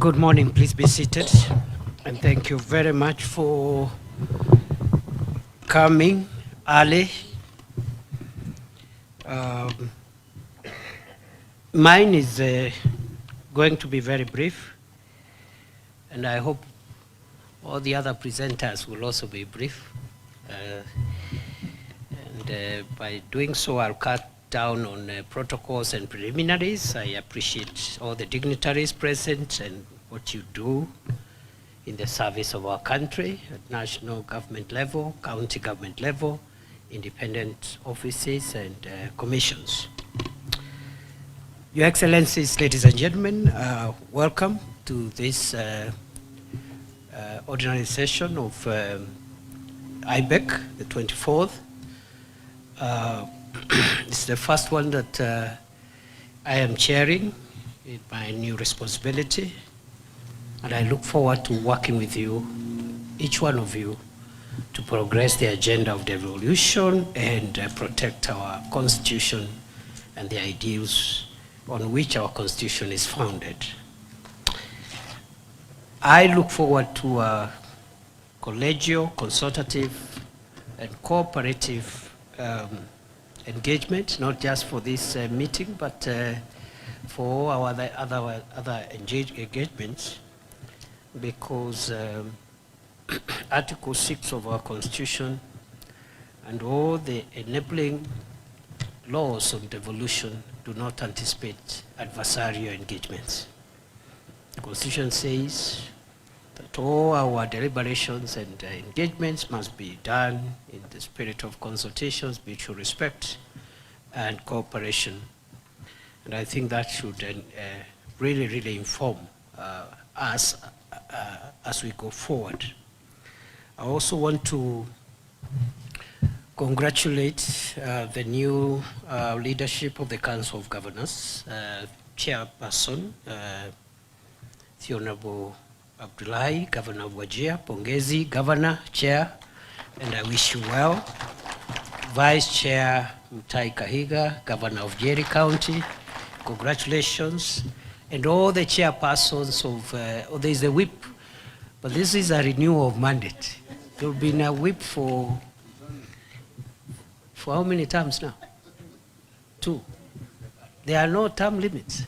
Good morning, please be seated. And thank you very much for coming early. Mine is going to be very brief, and I hope all the other presenters will also be brief. By doing so, I'll cut down on protocols and preliminaries. I appreciate all the dignitaries present and what you do in the service of our country at national government level, county government level, independent offices and commissions. Your Excellencies, ladies and gentlemen, welcome to this ordinary session of IBEC, the 24th. This is the first one that I am chairing in my new responsibility, and I look forward to working with you, each one of you, to progress the agenda of devolution and protect our constitution and the ideals on which our constitution is founded. I look forward to a collegial, consultative, and cooperative engagement, not just for this meeting, but for our other engagements, because Article 6 of our Constitution and all the enabling laws on devolution do not anticipate adversarial engagements. The Constitution says that all our deliberations and engagements must be done in the spirit of consultations, mutual respect, and cooperation. And I think that should really inform us as we go forward. I also want to congratulate the new leadership of the Council of Governors, Chairperson, the Honorable Abdullahi, Governor of Wajir, Pongezi, Governor, Chair, and I wish you well. Vice Chair Mutai Kahiga, Governor of Jerry County, congratulations. And all the chairpersons of, there is a whip, but this is a renewal of mandate. There will be a whip for how many terms now? 2. There are no term limits.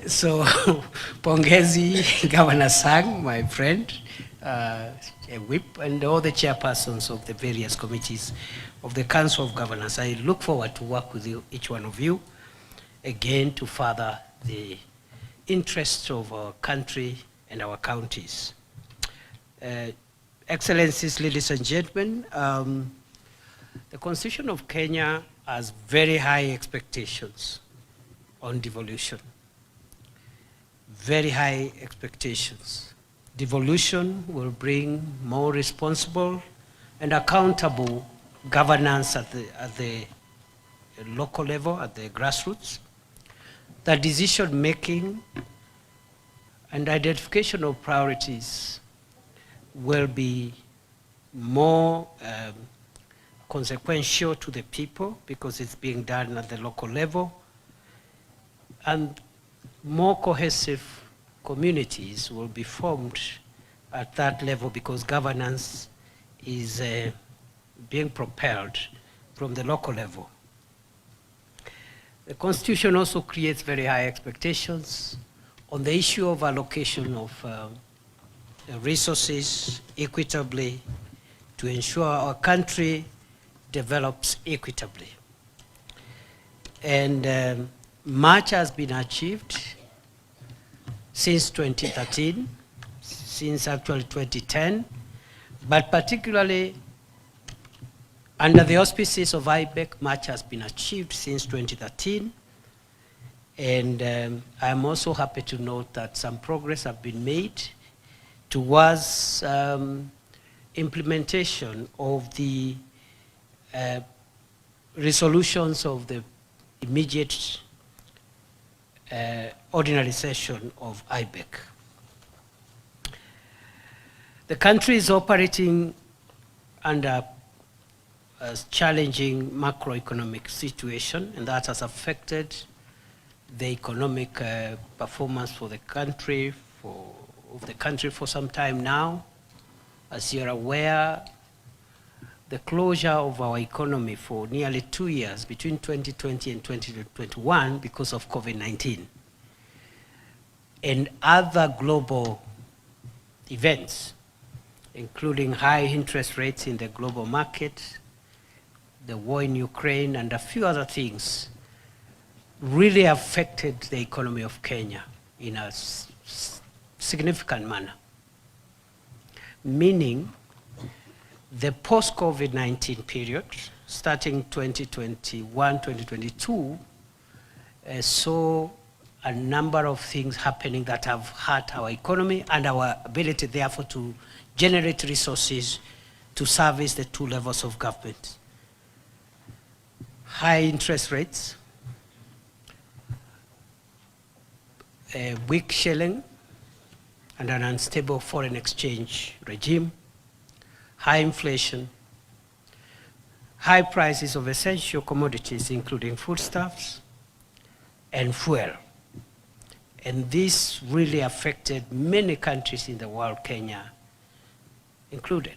So, Pongezi, Governor Sang, my friend, a whip, and all the chairpersons of the various committees of the Council of Governors. I look forward to work with you, each one of you, again to further the interests of our country and our counties. Excellencies, ladies and gentlemen, the Constitution of Kenya has very high expectations on devolution. Very high expectations. Devolution will bring more responsible and accountable governance at the local level, at the grassroots. The decision making and identification of priorities will be more consequential to the people because it's being done at the local level, and more cohesive communities will be formed at that level because governance is being propelled from the local level. The Constitution also creates very high expectations on the issue of allocation of resources equitably to ensure our country develops equitably. And much has been achieved since 2013, since actually 2010, but particularly under the auspices of IBEC, much has been achieved since 2013. And I'm also happy to note that some progress have been made towards implementation of the resolutions of the immediate ordinary session of IBEC. The country is operating under a challenging macroeconomic situation, and that has affected the economic performance for the country, for some time now. As you're aware, the closure of our economy for nearly 2 years, between 2020 and 2021, because of COVID-19, and other global events, including high interest rates in the global market, the war in Ukraine, and a few other things, really affected the economy of Kenya in a significant manner. Meaning, the post-COVID-19 period, starting 2021, 2022, saw a number of things happening that have hurt our economy and our ability, therefore, to generate resources to service the two levels of government. High interest rates, a weak shilling, and an unstable foreign exchange regime, high inflation, high prices of essential commodities, including foodstuffs and fuel. And this really affected many countries in the world, Kenya included.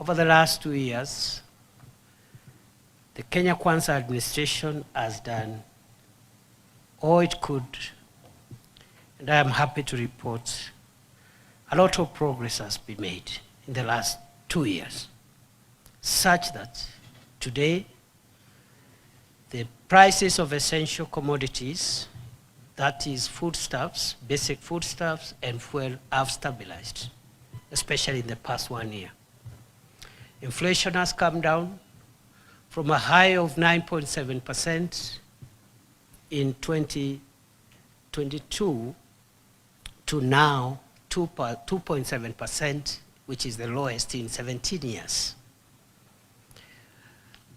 Over the last 2 years, the Kenya Kwanza administration has done all it could, and I am happy to report a lot of progress has been made in the last 2 years, such that today the prices of essential commodities, that is foodstuffs, basic foodstuffs and fuel, have stabilized, especially in the past 1 year. Inflation has come down from a high of 9.7% in 2022 to now 2.7%, which is the lowest in 17 years.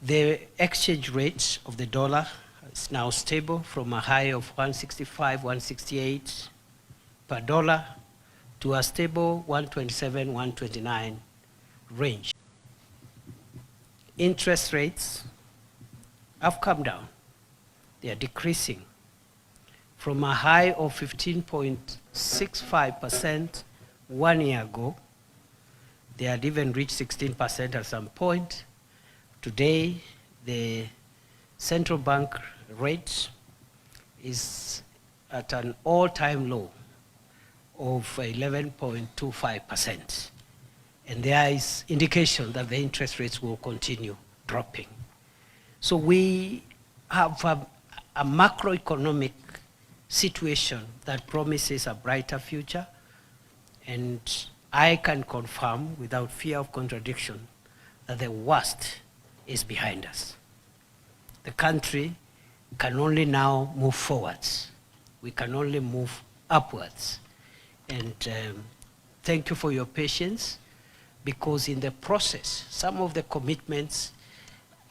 The exchange rate of the dollar is now stable from a high of 165, 168 per dollar to a stable 127, 129 range. Interest rates have come down. They are decreasing from a high of 15.65% 1 year ago. They had even reached 16% at some point. Today, the central bank rate is at an all-time low of 11.25%. And there is indication that the interest rates will continue dropping. So we have a macroeconomic situation that promises a brighter future, and I can confirm without fear of contradiction that the worst is behind us. The country can only now move forwards. We can only move upwards. And thank you for your patience, because in the process, some of the commitments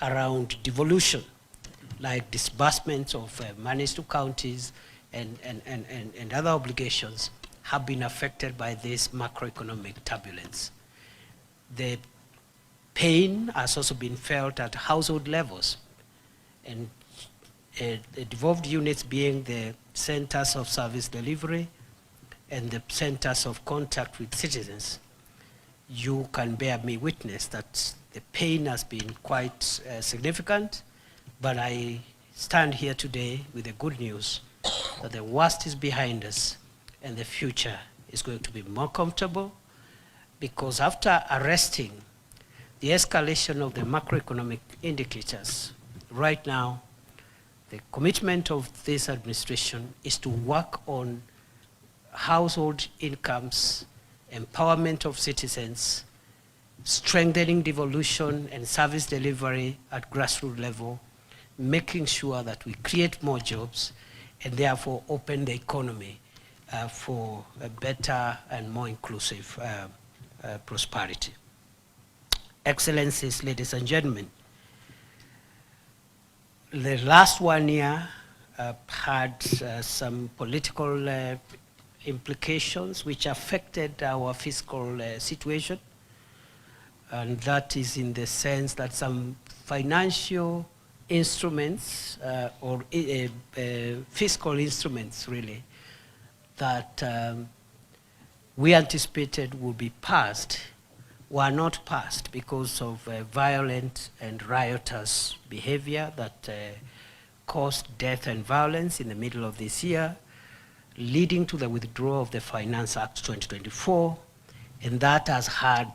around devolution, like disbursements of monies to counties and other obligations, have been affected by this macroeconomic turbulence. The pain has also been felt at household levels, and the devolved units being the centers of service delivery and the centers of contact with citizens. You can bear me witness that the pain has been quite significant, but I stand here today with the good news that the worst is behind us and the future is going to be more comfortable, because after arresting the escalation of the macroeconomic indicators, right now, the commitment of this administration is to work on household incomes, empowerment of citizens, strengthening devolution and service delivery at grassroots level, making sure that we create more jobs and therefore open the economy for a better and more inclusive prosperity. Excellencies, ladies and gentlemen, the last 1 year had some political implications which affected our fiscal situation, and that is in the sense that some financial instruments or fiscal instruments, really, that we anticipated would be passed were not passed because of violent and riotous behavior that caused death and violence in the middle of this year, leading to the withdrawal of the Finance Act 2024, and that has had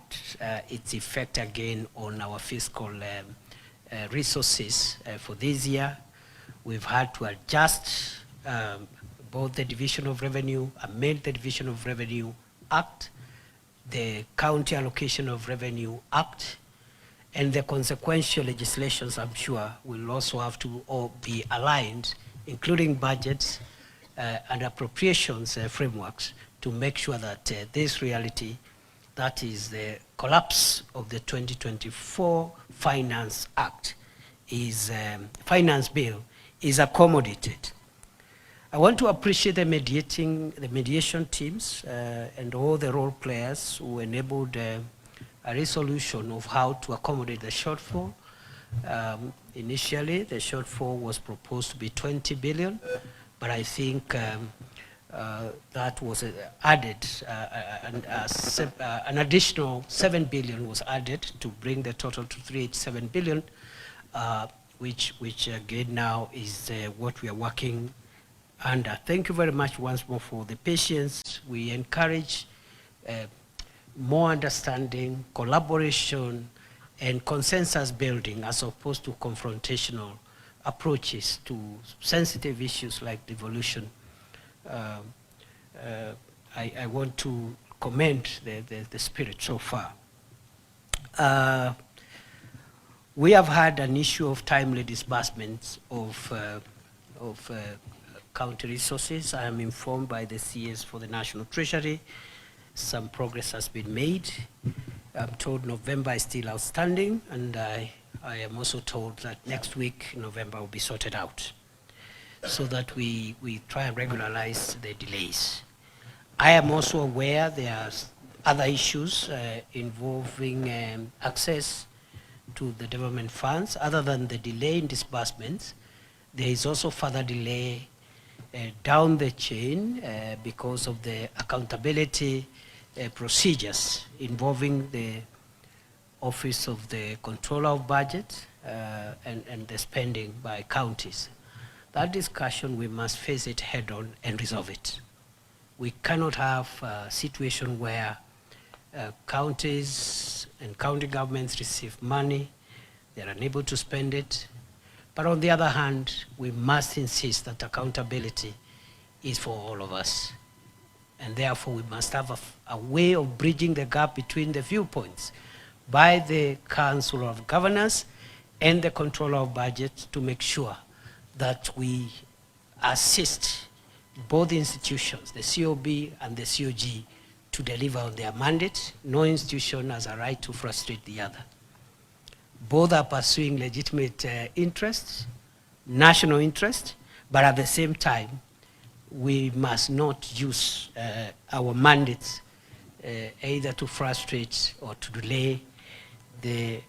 its effect again on our fiscal resources for this year. We've had to adjust both the Division of Revenue, amend the Division of Revenue Act, the County Allocation of Revenue Act, and the consequential legislations, I'm sure, will also have to all be aligned, including budgets and appropriations frameworks, to make sure that this reality, that is the collapse of the 2024 Finance Act, Finance Bill, is accommodated. I want to appreciate the mediation teams and all the role players who enabled a resolution of how to accommodate the shortfall. Initially, the shortfall was proposed to be 20 billion, but I think that was added, an additional 7 billion was added to bring the total to 387 billion, which again now is what we are working under. Thank you very much once more for the patience. We encourage more understanding, collaboration, and consensus building as opposed to confrontational approaches to sensitive issues like devolution. I want to commend the spirit so far. We have had an issue of timely disbursements of county resources. I am informed by the CS for the National Treasury some progress has been made. I'm told November is still outstanding, and I am also told that next week, November, will be sorted out so that we try and regularize the delays. I am also aware there are other issues involving access to the development funds. Other than the delay in disbursements, there is also further delay down the chain because of the accountability procedures involving the Office of the Controller of Budget and the spending by counties. That discussion, we must face it head on and resolve it. We cannot have a situation where counties and county governments receive money, they're unable to spend it, but on the other hand, we must insist that accountability is for all of us. And therefore, we must have a way of bridging the gap between the viewpoints by the Council of Governors and the Controller of Budget to make sure that we assist both institutions, the COB and the COG, to deliver on their mandate. No institution has a right to frustrate the other. Both are pursuing legitimate interests, national interest, but at the same time, we must not use our mandates either to frustrate or to delay the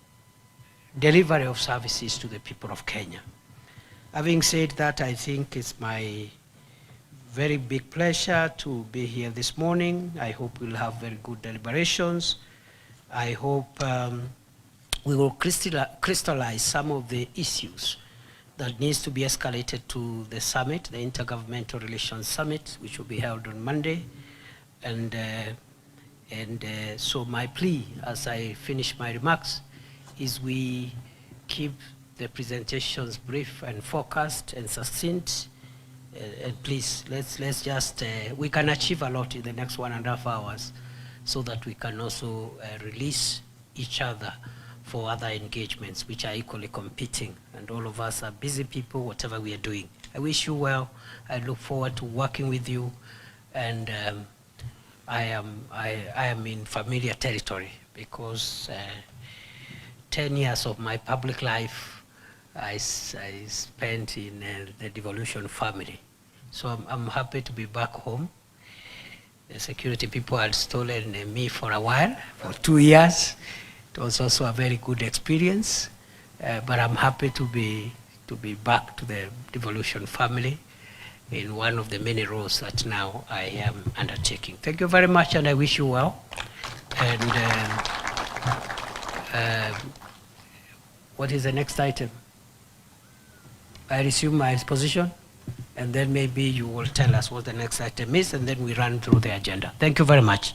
delivery of services to the people of Kenya. Having said that, I think it's my very big pleasure to be here this morning. I hope we'll have very good deliberations. I hope we will crystallize some of the issues that needs to be escalated to the summit, the Intergovernmental Relations Summit, which will be held on Monday. And so my plea, as I finish my remarks, is we keep the presentations brief and focused and succinct. And please, let's just, we can achieve a lot in the next 1.5 hours so that we can also release each other for other engagements which are equally competing, and all of us are busy people, whatever we are doing. I wish you well. I look forward to working with you, and I am in familiar territory because 10 years of my public life I spent in the Devolution family. So I'm happy to be back home. The security people had stolen me for a while, for 2 years. It was also a very good experience, but I'm happy to be to be back to the Devolution family in one of the many roles that now I am undertaking. Thank you very much, and I wish you well. And what is the next item? I resume my position, and then maybe you will tell us what the next item is, and then we run through the agenda. Thank you very much.